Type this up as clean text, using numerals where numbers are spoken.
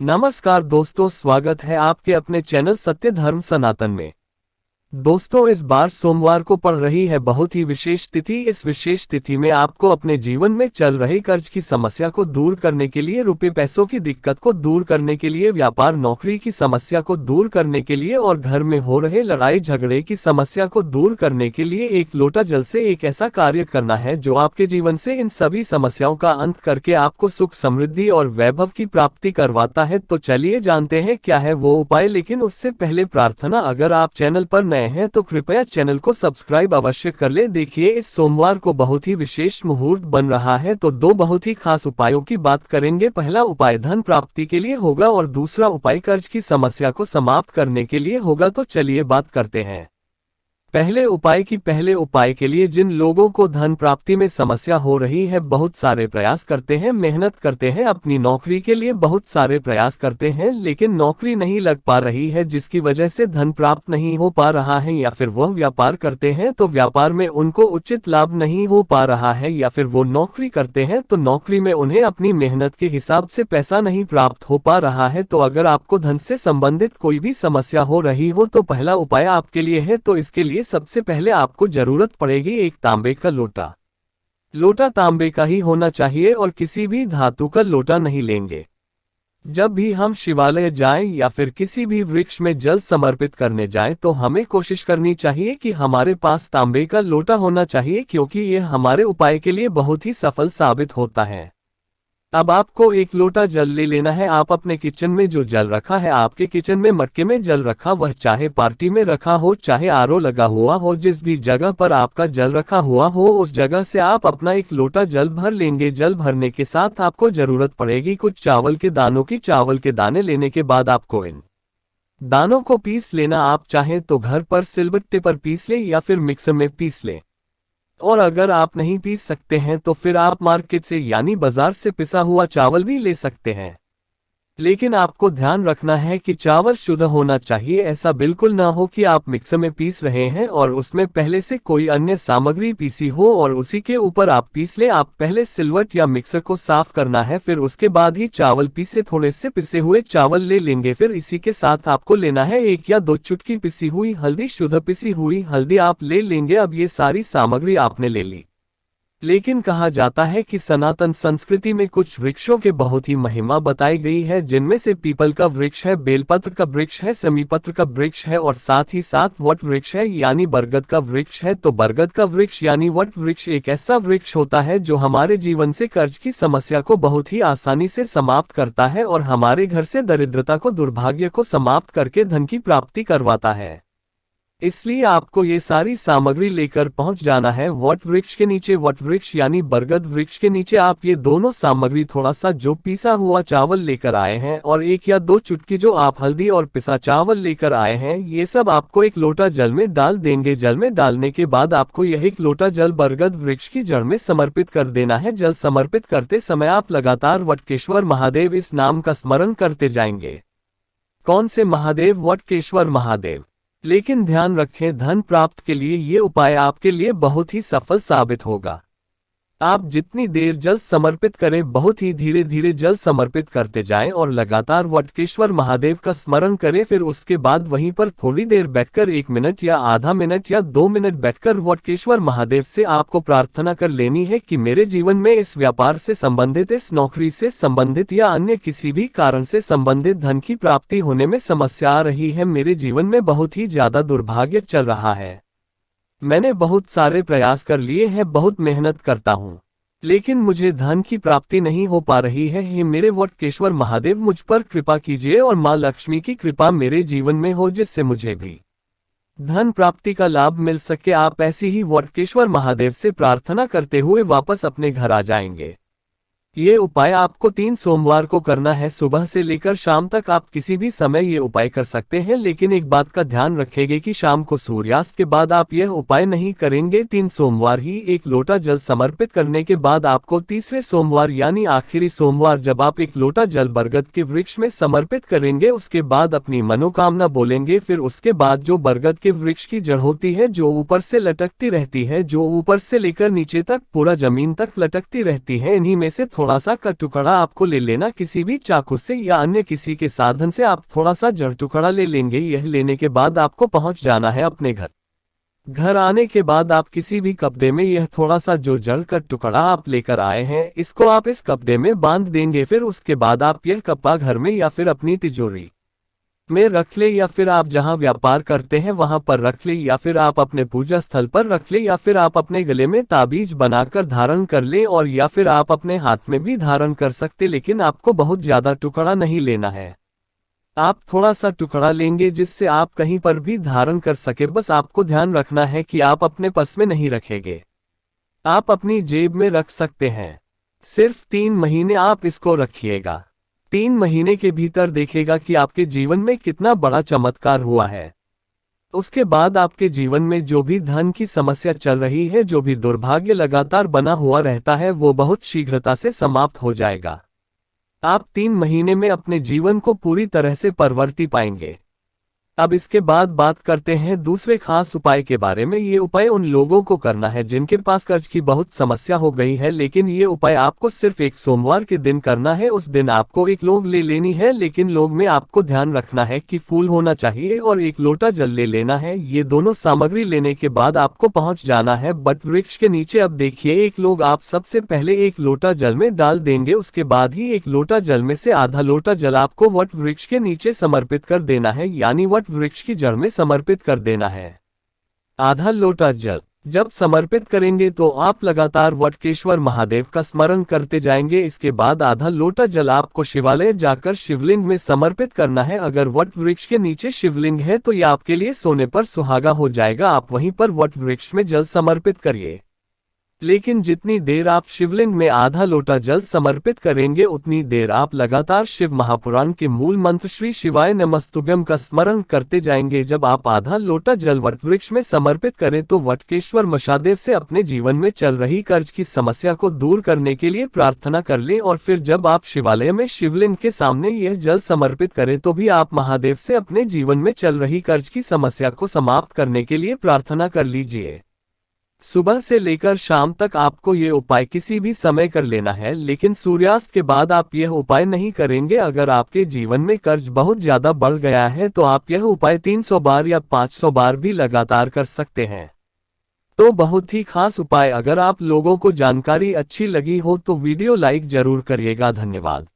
नमस्कार दोस्तों, स्वागत है आपके अपने चैनल सत्य धर्म सनातन में। दोस्तों, इस बार सोमवार को पड़ रही है बहुत ही विशेष तिथि। इस विशेष तिथि में आपको अपने जीवन में चल रही कर्ज की समस्या को दूर करने के लिए, रुपए पैसों की दिक्कत को दूर करने के लिए, व्यापार नौकरी की समस्या को दूर करने के लिए और घर में हो रहे लड़ाई झगड़े की समस्या को दूर करने के लिए एक लोटा जल से एक ऐसा कार्य करना है जो आपके जीवन से इन सभी समस्याओं का अंत करके आपको सुख, समृद्धि और वैभव की प्राप्ति करवाता है। तो चलिए जानते हैं क्या है वो उपाय। लेकिन उससे पहले प्रार्थना, अगर आप चैनल पर नए हैं तो कृपया चैनल को सब्सक्राइब अवश्य कर ले। देखिए, इस सोमवार को बहुत ही विशेष मुहूर्त बन रहा है, तो दो बहुत ही खास उपायों की बात करेंगे। पहला उपाय धन प्राप्ति के लिए होगा और दूसरा उपाय कर्ज की समस्या को समाप्त करने के लिए होगा। तो चलिए बात करते हैं पहले उपाय के लिए। जिन लोगों को धन प्राप्ति में समस्या हो रही है, बहुत सारे प्रयास करते हैं, मेहनत करते हैं, अपनी नौकरी के लिए बहुत सारे प्रयास करते हैं, लेकिन नौकरी नहीं लग पा रही है, जिसकी वजह से धन प्राप्त नहीं हो पा रहा है। या फिर वह व्यापार करते हैं तो व्यापार में उनको उचित लाभ नहीं हो पा रहा है, या फिर वो नौकरी करते हैं तो नौकरी में उन्हें अपनी मेहनत के हिसाब से पैसा नहीं प्राप्त हो पा रहा है। तो अगर आपको धन से संबंधित कोई भी समस्या हो रही हो तो पहला उपाय आपके लिए है। तो इसके लिए सबसे पहले आपको जरूरत पड़ेगी एक तांबे का लोटा। लोटा तांबे का ही होना चाहिए और किसी भी धातु का लोटा नहीं लेंगे। जब भी हम शिवालय जाएं या फिर किसी भी वृक्ष में जल समर्पित करने जाएं तो हमें कोशिश करनी चाहिए कि हमारे पास तांबे का लोटा होना चाहिए, क्योंकि यह हमारे उपाय के लिए बहुत ही सफल साबित होता है। अब आपको एक लोटा जल ले लेना है। आप अपने किचन में जो जल रखा है, आपके किचन में मटके में जल रखा, वह चाहे पार्टी में रखा हो, चाहे आरओ लगा हुआ हो, जिस भी जगह पर आपका जल रखा हुआ हो, उस जगह से आप अपना एक लोटा जल भर लेंगे। जल भरने के साथ आपको जरूरत पड़ेगी कुछ चावल के दानों की। चावल के दाने लेने के बाद आपको इन दानों को पीस लेना। आप चाहें तो घर पर सिलबट्टे पर पीस ले या फिर मिक्सर में पीस ले, और अगर आप नहीं पीस सकते हैं तो फिर आप मार्केट से यानी बाजार से पिसा हुआ चावल भी ले सकते हैं। लेकिन आपको ध्यान रखना है कि चावल शुद्ध होना चाहिए। ऐसा बिल्कुल ना हो कि आप मिक्सर में पीस रहे हैं और उसमें पहले से कोई अन्य सामग्री पीसी हो और उसी के ऊपर आप पीस ले। आप पहले सिलवट या मिक्सर को साफ करना है, फिर उसके बाद ही चावल पीसे। थोड़े से पिसे हुए चावल ले लेंगे। फिर इसी के साथ आपको लेना है 1 या 2 चुटकी पिसी हुई हल्दी, शुद्ध पिसी हुई हल्दी आप ले लेंगे। अब ये सारी सामग्री आपने ले ली, लेकिन कहा जाता है कि सनातन संस्कृति में कुछ वृक्षों के बहुत ही महिमा बताई गई है, जिनमें से पीपल का वृक्ष है, बेलपत्र का वृक्ष है, समीपत्र का वृक्ष है और साथ ही साथ वट वृक्ष है यानी बरगद का वृक्ष है। तो बरगद का वृक्ष यानी वट वृक्ष एक ऐसा वृक्ष होता है जो हमारे जीवन से कर्ज की समस्या को बहुत ही आसानी से समाप्त करता है और हमारे घर से दरिद्रता को, दुर्भाग्य को समाप्त करके धन की प्राप्ति करवाता है। इसलिए आपको ये सारी सामग्री लेकर पहुंच जाना है वट वृक्ष के नीचे। वट वृक्ष यानी बरगद वृक्ष के नीचे आप ये दोनों सामग्री, थोड़ा सा जो पिसा हुआ चावल लेकर आए हैं और 1 या 2 चुटकी जो आप हल्दी और पिसा चावल लेकर आए हैं, ये सब आपको एक लोटा जल में डाल देंगे। जल में डालने के बाद आपको यह एक लोटा जल बरगद वृक्ष की जड़ में समर्पित कर देना है। जल समर्पित करते समय आप लगातार वटकेश्वर महादेव इस नाम का स्मरण करते जाएंगे। कौन से महादेव? वटकेश्वर महादेव। लेकिन ध्यान रखें, धन प्राप्त के लिए ये उपाय आपके लिए बहुत ही सफल साबित होगा। आप जितनी देर जल समर्पित करें, बहुत ही धीरे धीरे जल समर्पित करते जाएं और लगातार वटकेश्वर महादेव का स्मरण करें। फिर उसके बाद वहीं पर थोड़ी देर बैठकर 1 मिनट या आधा मिनट या 2 मिनट बैठकर वटकेश्वर महादेव से आपको प्रार्थना कर लेनी है कि मेरे जीवन में इस व्यापार से संबंधित, इस नौकरी से संबंधित या अन्य किसी भी कारण से संबंधित धन की प्राप्ति होने में समस्या आ रही है। मेरे जीवन में बहुत ही ज्यादा दुर्भाग्य चल रहा है। मैंने बहुत सारे प्रयास कर लिए हैं, बहुत मेहनत करता हूँ, लेकिन मुझे धन की प्राप्ति नहीं हो पा रही है। हे मेरे वटकेश्वर महादेव, मुझ पर कृपा कीजिए और माँ लक्ष्मी की कृपा मेरे जीवन में हो, जिससे मुझे भी धन प्राप्ति का लाभ मिल सके। आप ऐसी ही वटकेश्वर महादेव से प्रार्थना करते हुए वापस अपने घर आ जाएंगे। ये उपाय आपको 3 सोमवार को करना है। सुबह से लेकर शाम तक आप किसी भी समय ये उपाय कर सकते हैं, लेकिन एक बात का ध्यान रखेंगे कि शाम को सूर्यास्त के बाद आप यह उपाय नहीं करेंगे। 3 सोमवार ही एक लोटा जल समर्पित करने के बाद आपको तीसरे सोमवार यानी आखिरी सोमवार, जब आप एक लोटा जल बरगद के वृक्ष में समर्पित करेंगे, उसके बाद अपनी मनोकामना बोलेंगे। फिर उसके बाद जो बरगद के वृक्ष की जड़ होती है, जो ऊपर से लटकती रहती है, जो ऊपर से लेकर नीचे तक पूरा जमीन तक लटकती रहती है, इन्हीं में से थोड़ा सा का टुकड़ा आपको ले लेना, किसी भी चाकू से या अन्य किसी के साधन से आप थोड़ा सा जड़ टुकड़ा ले लेंगे। यह लेने के बाद आपको पहुंच जाना है अपने घर। घर आने के बाद आप किसी भी कपड़े में यह थोड़ा सा जो जड़ का टुकड़ा आप लेकर आए हैं इसको आप इस कपड़े में बांध देंगे। फिर उसके बाद आप यह कपड़ा घर में या फिर अपनी तिजोरी में रख ले, या फिर आप जहां व्यापार करते हैं वहां पर रख ले, या फिर आप अपने पूजा स्थल पर रख ले, या फिर आप अपने गले में ताबीज बनाकर धारण कर ले, और या फिर आप अपने हाथ में भी धारण कर सकते, लेकिन आपको बहुत ज्यादा टुकड़ा नहीं लेना है। आप थोड़ा सा टुकड़ा लेंगे जिससे आप कहीं पर भी धारण कर सके। बस आपको ध्यान रखना है कि आप अपने पर्स में नहीं रखेंगे, आप अपनी जेब में रख सकते हैं। सिर्फ 3 महीने आप इसको रखिएगा। 3 महीने के भीतर देखेगा कि आपके जीवन में कितना बड़ा चमत्कार हुआ है। उसके बाद आपके जीवन में जो भी धन की समस्या चल रही है, जो भी दुर्भाग्य लगातार बना हुआ रहता है, वो बहुत शीघ्रता से समाप्त हो जाएगा। आप 3 महीने में अपने जीवन को पूरी तरह से परिवर्तित पाएंगे। अब इसके बाद बात करते हैं दूसरे खास उपाय के बारे में। ये उपाय उन लोगों को करना है जिनके पास कर्ज की बहुत समस्या हो गई है, लेकिन ये उपाय आपको सिर्फ एक सोमवार के दिन करना है। उस दिन आपको एक लौंग ले लेनी है, लेकिन लौंग में आपको ध्यान रखना है कि फूल होना चाहिए, और एक लोटा जल ले लेना है। ये दोनों सामग्री लेने के बाद आपको पहुंच जाना है बट वृक्ष के नीचे। अब देखिए, एक लौंग आप सबसे पहले एक लोटा जल में डाल देंगे, उसके बाद ही एक लोटा जल में से आधा लोटा जल आपको वट वृक्ष के नीचे समर्पित कर देना है, यानी वट वृक्ष की जड़ में समर्पित कर देना है। आधा लोटा जल जब समर्पित करेंगे तो आप लगातार वटकेश्वर महादेव का स्मरण करते जाएंगे। इसके बाद आधा लोटा जल आपको शिवालय जाकर शिवलिंग में समर्पित करना है। अगर वट वृक्ष के नीचे शिवलिंग है तो यह आपके लिए सोने पर सुहागा हो जाएगा। आप वहीं पर वट वृक्ष में जल समर्पित करिए, लेकिन जितनी देर आप शिवलिंग में आधा लोटा जल समर्पित करेंगे उतनी देर आप लगातार शिव महापुराण के मूल मंत्र श्री शिवाय नमस्तुभ्यम का स्मरण करते जाएंगे। जब आप आधा लोटा जल वट वृक्ष में समर्पित करें तो वटकेश्वर महादेव से अपने जीवन में चल रही कर्ज की समस्या को दूर करने के लिए प्रार्थना कर लें, और फिर जब आप शिवालय में शिवलिंग के सामने यह जल समर्पित करें तो भी आप महादेव से अपने जीवन में चल रही कर्ज की समस्या को समाप्त करने के लिए प्रार्थना कर लीजिए। सुबह से लेकर शाम तक आपको ये उपाय किसी भी समय कर लेना है, लेकिन सूर्यास्त के बाद आप यह उपाय नहीं करेंगे। अगर आपके जीवन में कर्ज बहुत ज्यादा बढ़ गया है तो आप यह उपाय 300 बार या 500 बार भी लगातार कर सकते हैं। तो बहुत ही खास उपाय। अगर आप लोगों को जानकारी अच्छी लगी हो तो वीडियो लाइक जरूर करिएगा। धन्यवाद।